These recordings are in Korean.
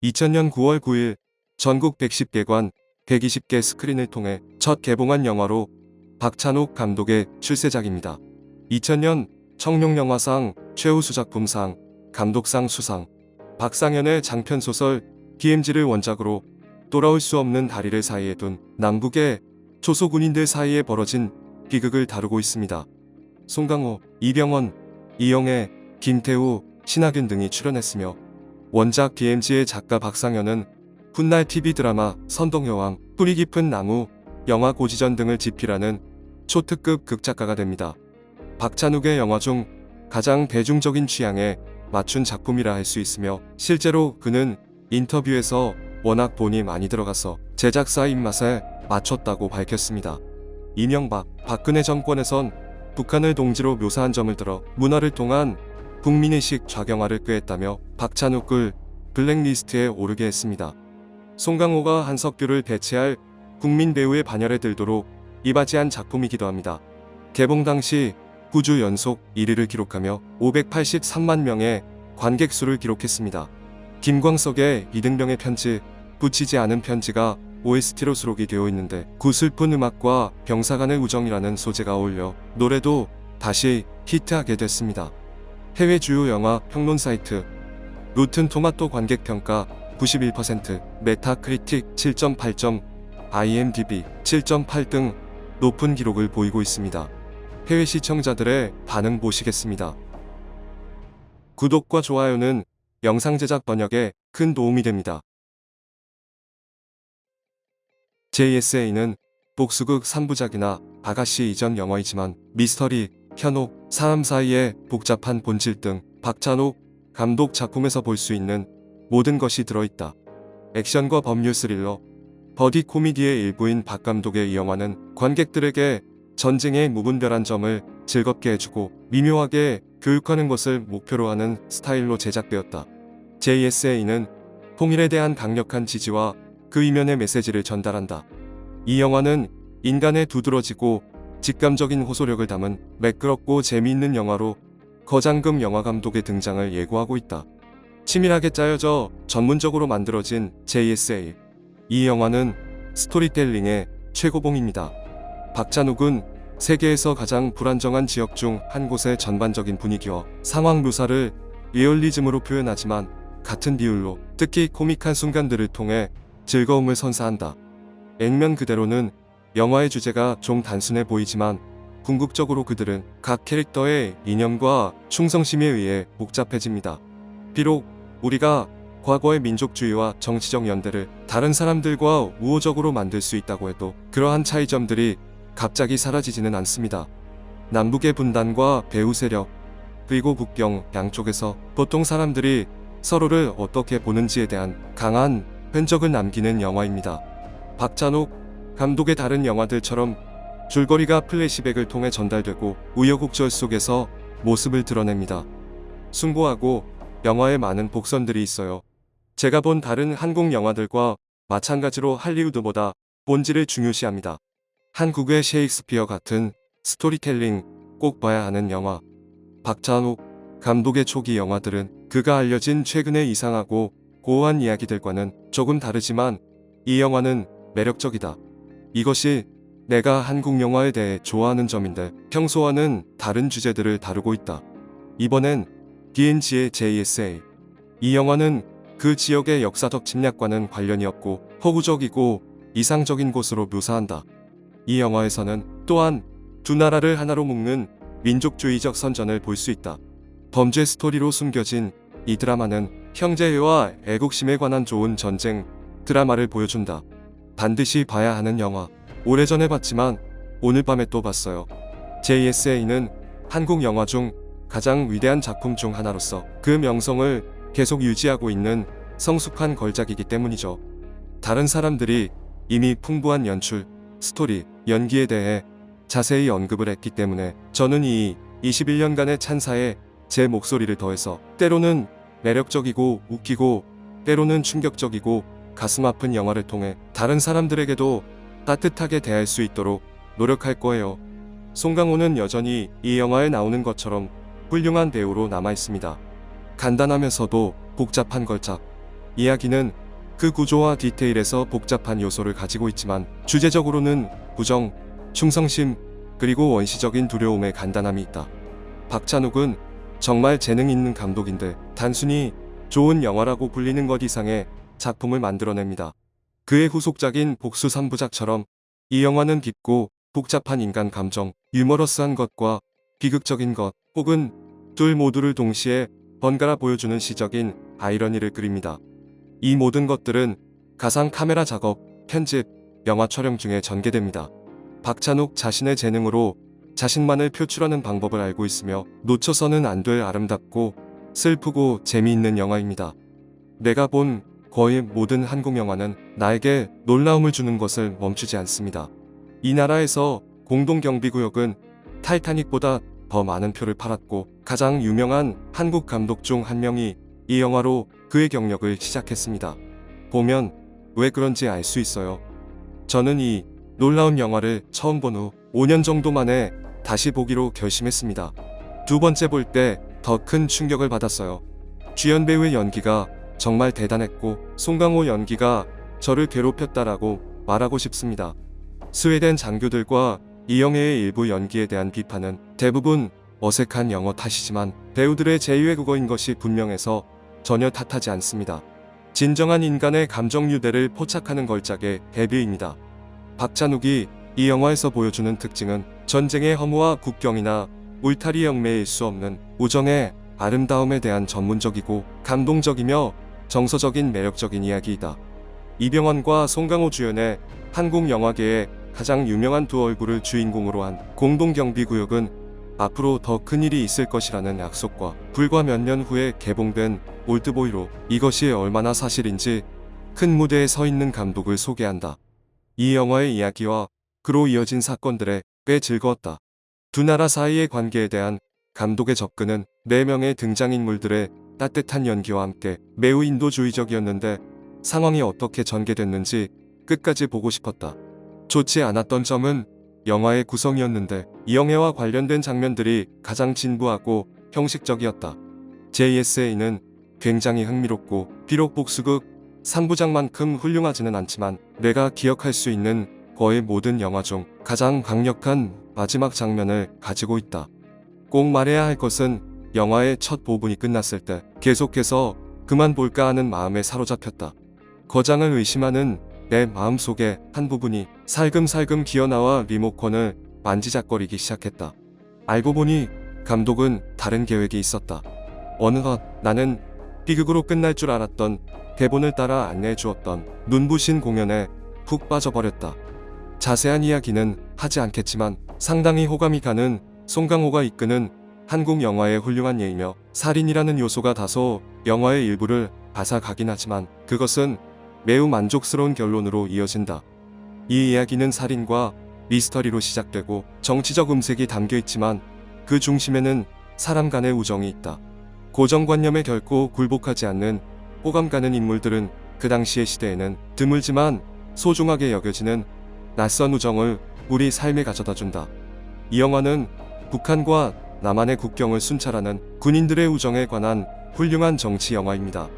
2000년 9월 9일 전국 110개관 120개 스크린을 통해 첫 개봉한 영화로 박찬욱 감독의 출세작입니다. 2000년 청룡영화상 최우수작품상, 감독상 수상, 박상현의 장편소설 DMZ를 원작으로 돌아올 수 없는 다리를 사이에 둔 남북의 초소군인들 사이에 벌어진 비극을 다루고 있습니다. 송강호, 이병헌, 이영애, 김태우, 신하균 등이 출연했으며 원작 DMZ의 작가 박상현은 훗날 TV 드라마 선동여왕, 뿌리 깊은 나무, 영화 고지전 등을 집필하는 초특급 극작가가 됩니다. 박찬욱의 영화 중 가장 대중적인 취향에 맞춘 작품이라 할 수 있으며 실제로 그는 인터뷰에서 워낙 돈이 많이 들어가서 제작사 입맛에 맞췄다고 밝혔습니다. 이명박, 박근혜 정권에선 북한을 동지로 묘사한 점을 들어 문화를 통한 국민의식 좌경화를 꾀했다며 박찬욱을 블랙리스트에 오르게 했습니다. 송강호가 한석규를 대체할 국민 배우의 반열에 들도록 이바지한 작품이기도 합니다. 개봉 당시 9주 연속 1위를 기록하며 583만 명의 관객 수를 기록했습니다. 김광석의 이등병의 편지, 붙이지 않은 편지가 OST로 수록이 되어 있는데 구슬픈 음악과 병사 간의 우정이라는 소재가 어울려 노래도 다시 히트하게 됐습니다. 해외 주요 영화 평론 사이트 로튼 토마토 관객 평가 91%, 메타크리틱 7.8점, IMDb 7.8 등 높은 기록을 보이고 있습니다. 해외 시청자들의 반응 보시겠습니다. 구독과 좋아요는 영상 제작 번역에 큰 도움이 됩니다. JSA는 복수극 3부작이나 아가씨 이전 영화이지만 미스터리, 현혹, 사람 사이의 복잡한 본질 등 박찬욱 감독 작품에서 볼 수 있는 모든 것이 들어있다. 액션과 법률 스릴러, 버디 코미디의 일부인 박 감독의 이 영화는 관객들에게 전쟁의 무분별한 점을 즐겁게 해주고 미묘하게 교육하는 것을 목표로 하는 스타일로 제작되었다. JSA는 통일에 대한 강력한 지지와 그 이면의 메시지를 전달한다. 이 영화는 인간의 두드러지고 직감적인 호소력을 담은 매끄럽고 재미있는 영화로 거장금 영화감독의 등장을 예고하고 있다. 치밀하게 짜여져 전문적으로 만들어진 JSA. 이 영화는 스토리텔링의 최고봉입니다. 박찬욱은 세계에서 가장 불안정한 지역 중 한 곳의 전반적인 분위기와 상황 묘사를 리얼리즘으로 표현하지만 같은 비율로 특히 코믹한 순간들을 통해 즐거움을 선사한다. 액면 그대로는 영화의 주제가 좀 단순해 보이지만 궁극적으로 그들은 각 캐릭터의 이념과 충성심에 의해 복잡해집니다. 비록 우리가 과거의 민족주의와 정치적 연대를 다른 사람들과 우호적으로 만들 수 있다고 해도 그러한 차이점들이 갑자기 사라지지는 않습니다. 남북의 분단과 배후 세력, 그리고 국경 양쪽에서 보통 사람들이 서로를 어떻게 보는지에 대한 강한 흔적을 남기는 영화입니다. 박찬욱 감독의 다른 영화들처럼 줄거리가 플래시백을 통해 전달되고 우여곡절 속에서 모습을 드러냅니다. 숭고하고 영화에 많은 복선들이 있어요. 제가 본 다른 한국 영화들과 마찬가지로 할리우드보다 본질을 중요시합니다. 한국의 셰익스피어 같은 스토리텔링 꼭 봐야 하는 영화. 박찬욱 감독의 초기 영화들은 그가 알려진 최근의 이상하고 고어한 이야기들과는 조금 다르지만 이 영화는 매력적이다. 이것이 내가 한국 영화에 대해 좋아하는 점인데 평소와는 다른 주제들을 다루고 있다. 이번엔 DMZ의 JSA. 이 영화는 그 지역의 역사적 침략과는 관련이 없고 허구적이고 이상적인 곳으로 묘사한다. 이 영화에서는 또한 두 나라를 하나로 묶는 민족주의적 선전을 볼 수 있다. 범죄 스토리로 숨겨진 이 드라마는 형제애와 애국심에 관한 좋은 전쟁 드라마를 보여준다. 반드시 봐야 하는 영화. 오래전에 봤지만 오늘 밤에 또 봤어요. JSA는 한국 영화 중 가장 위대한 작품 중 하나로서 그 명성을 계속 유지하고 있는 성숙한 걸작이기 때문이죠. 다른 사람들이 이미 풍부한 연출, 스토리, 연기에 대해 자세히 언급을 했기 때문에 저는 이 21년간의 찬사에 제 목소리를 더해서 때로는 매력적이고 웃기고 때로는 충격적이고 가슴 아픈 영화를 통해 다른 사람들에게도 따뜻하게 대할 수 있도록 노력할 거예요. 송강호는 여전히 이 영화에 나오는 것처럼 훌륭한 배우로 남아있습니다. 간단하면서도 복잡한 걸작. 이야기는 그 구조와 디테일에서 복잡한 요소를 가지고 있지만 주제적으로는 부정, 충성심, 그리고 원시적인 두려움의 간단함이 있다. 박찬욱은 정말 재능 있는 감독인데 단순히 좋은 영화라고 불리는 것 이상의 작품을 만들어냅니다. 그의 후속작인 복수 3부작처럼 이 영화는 깊고 복잡한 인간 감정, 유머러스한 것과 비극적인 것, 혹은 둘 모두를 동시에 번갈아 보여주는 시적인 아이러니를 그립니다. 이 모든 것들은 가상 카메라 작업, 편집, 영화 촬영 중에 전개됩니다. 박찬욱 자신의 재능으로 자신만을 표출하는 방법을 알고 있으며 놓쳐서는 안 될 아름답고 슬프고 재미있는 영화입니다. 내가 본 거의 모든 한국 영화는 나에게 놀라움을 주는 것을 멈추지 않습니다. 이 나라에서 공동경비구역은 타이타닉보다 더 많은 표를 팔았고 가장 유명한 한국 감독 중 한 명이 이 영화로 그의 경력을 시작했습니다. 보면 왜 그런지 알 수 있어요. 저는 이 놀라운 영화를 처음 본 후 5년 정도 만에 다시 보기로 결심했습니다. 두 번째 볼 때 더 큰 충격을 받았어요. 주연 배우의 연기가 정말 대단했고 송강호 연기가 저를 괴롭혔다라고 말하고 싶습니다. 스웨덴 장교들과 이영애의 일부 연기에 대한 비판은 대부분 어색한 영어 탓이지만 배우들의 제2외국어인 것이 분명해서 전혀 탓하지 않습니다. 진정한 인간의 감정 유대를 포착하는 걸작의 데뷔입니다. 박찬욱이 이 영화에서 보여주는 특징은 전쟁의 허무와 국경이나 울타리 영매일 수 없는 우정의 아름다움에 대한 전문적이고 감동적이며 정서적인 매력적인 이야기이다. 이병헌과 송강호 주연의 한국 영화계의 가장 유명한 두 얼굴을 주인공으로 한 공동경비구역은 앞으로 더 큰 일이 있을 것이라는 약속과 불과 몇 년 후에 개봉된 올드보이로 이것이 얼마나 사실인지 큰 무대에 서 있는 감독을 소개한다. 이 영화의 이야기와 그로 이어진 사건들에 꽤 즐거웠다. 두 나라 사이의 관계에 대한 감독의 접근은 4명의 등장인물들의 따뜻한 연기와 함께 매우 인도주의적이었는데 상황이 어떻게 전개됐는지 끝까지 보고 싶었다. 좋지 않았던 점은 영화의 구성이었는데 이영애와 관련된 장면들이 가장 진부하고 형식적이었다. JSA는 굉장히 흥미롭고 비록 복수극 3부작만큼 훌륭하지는 않지만 내가 기억할 수 있는 거의 모든 영화 중 가장 강력한 마지막 장면을 가지고 있다. 꼭 말해야 할 것은 영화의 첫 부분이 끝났을 때 계속해서 그만 볼까 하는 마음에 사로잡혔다. 거장을 의심하는 내 마음속의 한 부분이 살금살금 기어나와 리모컨을 만지작거리기 시작했다. 알고 보니 감독은 다른 계획이 있었다. 어느덧 나는 비극으로 끝날 줄 알았던 대본을 따라 안내해 주었던 눈부신 공연에 푹 빠져버렸다. 자세한 이야기는 하지 않겠지만 상당히 호감이 가는 송강호가 이끄는 한국 영화의 훌륭한 예이며 살인이라는 요소가 다소 영화의 일부를 앗아가긴 하지만 그것은 매우 만족스러운 결론으로 이어진다. 이 이야기는 살인과 미스터리로 시작되고 정치적 음색이 담겨 있지만 그 중심에는 사람 간의 우정이 있다. 고정관념에 결코 굴복하지 않는 호감 가는 인물들은 그 당시의 시대에는 드물지만 소중하게 여겨지는 낯선 우정을 우리 삶에 가져다준다. 이 영화는 북한과 남한의 국경을 순찰하는 군인들의 우정에 관한 훌륭한 정치 영화입니다.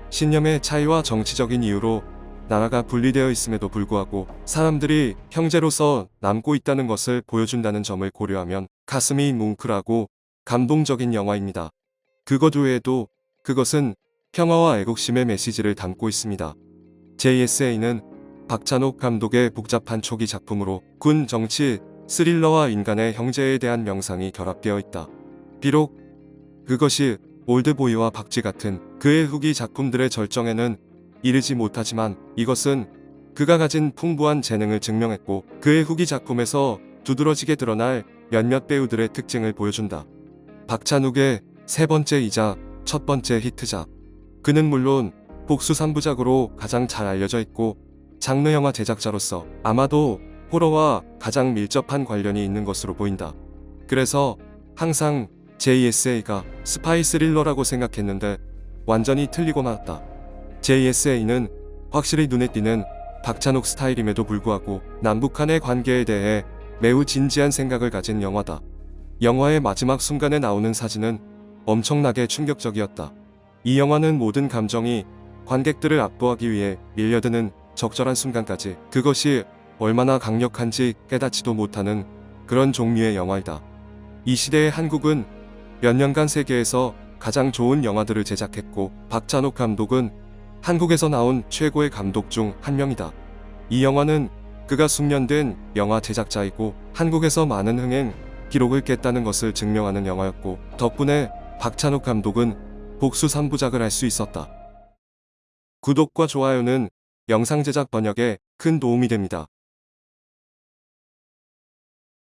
신념의 차이와 정치적인 이유로 나라가 분리되어 있음에도 불구하고 사람들이 형제로서 남고 있다는 것을 보여준다는 점을 고려하면 가슴이 뭉클하고 감동적인 영화입니다. 그것 외에도 그것은 평화와 애국심의 메시지를 담고 있습니다. JSA는 박찬욱 감독의 복잡한 초기 작품으로 군 정치, 스릴러와 인간의 형제에 대한 명상이 결합되어 있다. 비록 그것이 올드보이와 박쥐 같은 그의 후기 작품들의 절정에는 이르지 못하지만 이것은 그가 가진 풍부한 재능을 증명했고 그의 후기 작품에서 두드러지게 드러날 몇몇 배우들의 특징을 보여준다. 박찬욱의 세 번째이자 첫 번째 히트작. 그는 물론 복수 3부작으로 가장 잘 알려져 있고 장르 영화 제작자로서 아마도 호러와 가장 밀접한 관련이 있는 것으로 보인다. 그래서 항상 JSA가 스파이 스릴러라고 생각했는데 완전히 틀리고 말았다. JSA는 확실히 눈에 띄는 박찬욱 스타일임에도 불구하고 남북한의 관계에 대해 매우 진지한 생각을 가진 영화다. 영화의 마지막 순간에 나오는 사진은 엄청나게 충격적이었다. 이 영화는 모든 감정이 관객들을 압도하기 위해 밀려드는 적절한 순간까지 그것이 얼마나 강력한지 깨닫지도 못하는 그런 종류의 영화이다. 이 시대의 한국은 몇 년간 세계에서 가장 좋은 영화들을 제작했고 박찬욱 감독은 한국에서 나온 최고의 감독 중 한 명이다. 이 영화는 그가 숙련된 영화 제작자이고 한국에서 많은 흥행 기록을 깼다는 것을 증명하는 영화였고 덕분에 박찬욱 감독은 복수 3부작을 할 수 있었다. 구독과 좋아요는 영상 제작 번역에 큰 도움이 됩니다.